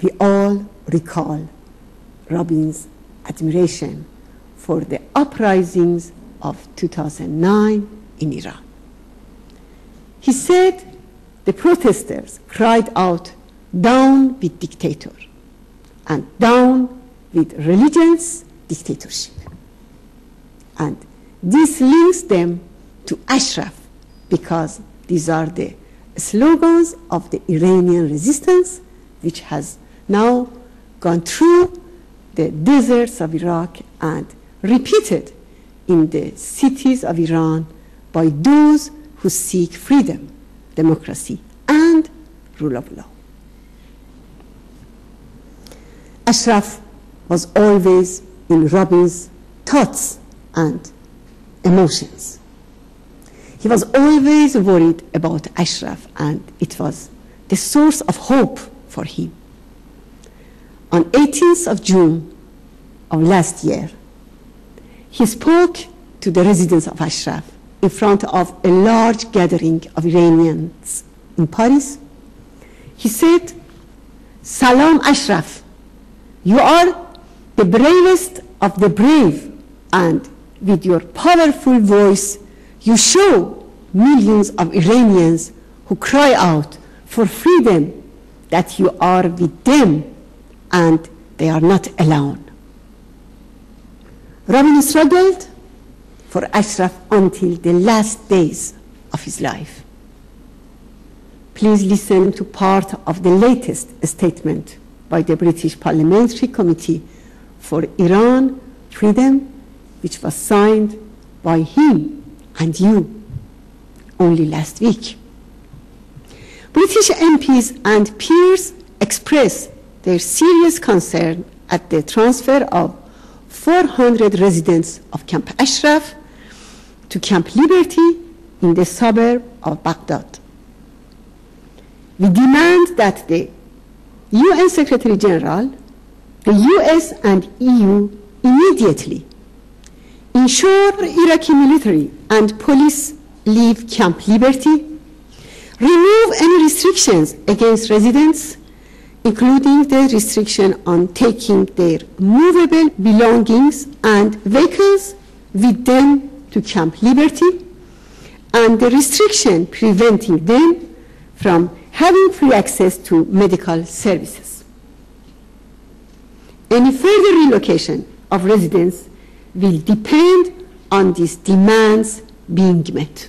we all recall Rabin's admiration for the uprisings of 2009 in Iran. He said the protesters cried out, "Down with dictator," and "Down with religion's dictatorship." And this links them to Ashraf, because these are the slogans of the Iranian resistance, which has now gone through the deserts of Iraq and repeated in the cities of Iran by those who seek freedom, democracy, and rule of law. Ashraf was always in Rabin's thoughts and emotions. He was always worried about Ashraf, and it was the source of hope for him. On 18th of June of last year, he spoke to the residents of Ashraf in front of a large gathering of Iranians in Paris. He said, "Salam Ashraf, you are the bravest of the brave, and with your powerful voice, you show millions of Iranians who cry out for freedom that you are with them and they are not alone." Rabin struggled for Ashraf until the last days of his life. Please listen to part of the latest statement by the British Parliamentary Committee for Iran Freedom, which was signed by him and you only last week. British MPs and peers expressed their serious concern at the transfer of 400 residents of Camp Ashraf to Camp Liberty in the suburb of Baghdad. We demand that the UN Secretary General, the US and EU immediately ensure Iraqi military and police leave Camp Liberty, remove any restrictions against residents, including the restriction on taking their movable belongings and vehicles with them to Camp Liberty, and the restriction preventing them from having free access to medical services. Any further relocation of residents will depend on these demands being met.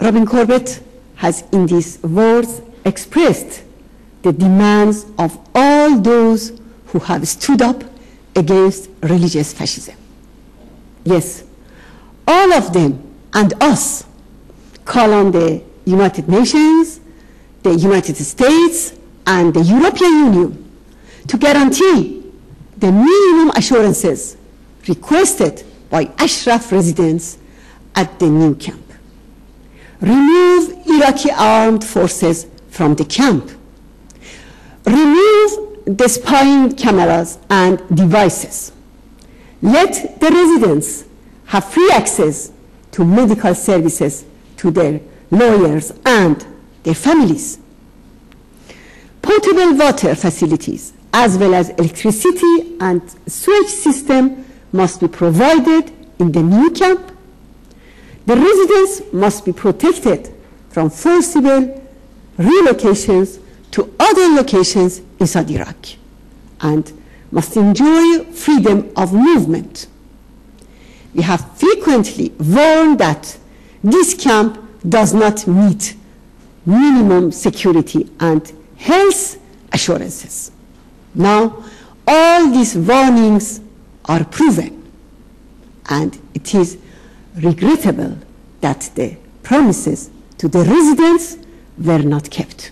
Robin Corbett has in these words expressed the demands of all those who have stood up against religious fascism. Yes, all of them and us call on the United Nations, the United States, and the European Union to guarantee the minimum assurances requested by Ashraf residents at the new camp. Remove Iraqi armed forces from the camp. Remove the spying cameras and devices. Let the residents have free access to medical services, to their lawyers and their families. Potable water facilities, as well as electricity and sewage system, must be provided in the new camp. The residents must be protected from forcible relocations to other locations inside Iraq and must enjoy freedom of movement. We have frequently warned that this camp does not meet minimum security and health assurances. Now, all these warnings are proven, and it is regrettable that the promises to the residents were not kept.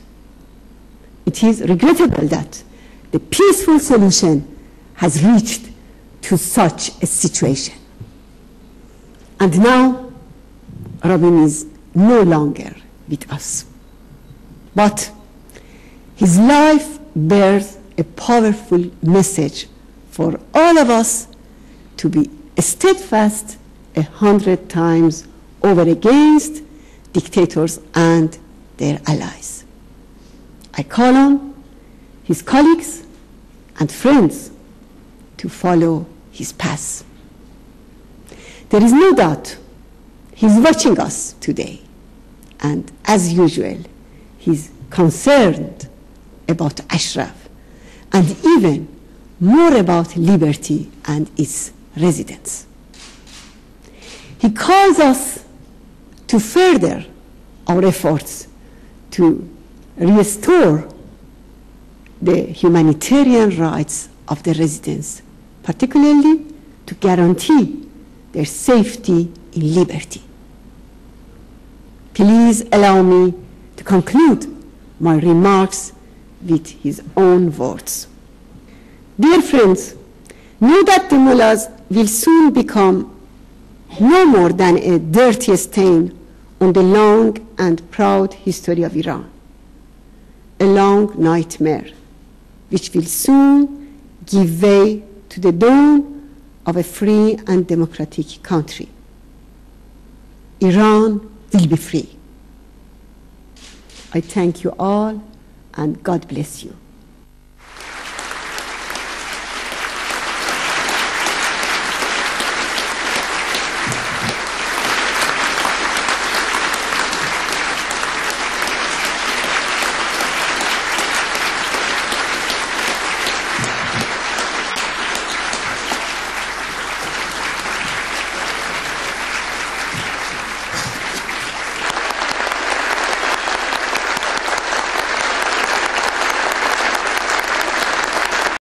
It is regrettable that the peaceful solution has reached to such a situation. And now, Rabin is no longer with us. But his life bears a powerful message for all of us to be steadfast 100 times over against dictators and their allies. I call on his colleagues and friends to follow his path. There is no doubt he's watching us today, and as usual, he's concerned about Ashraf and even more about liberty and its residents. He calls us to further our efforts to restore the humanitarian rights of the residents, particularly to guarantee their safety in liberty. Please allow me to conclude my remarks with his own words. Dear friends, know that the mullahs will soon become no more than a dirty stain on the long and proud history of Iran, a long nightmare which will soon give way to the dawn of a free and democratic country. Iran will be free. I thank you all, and God bless you.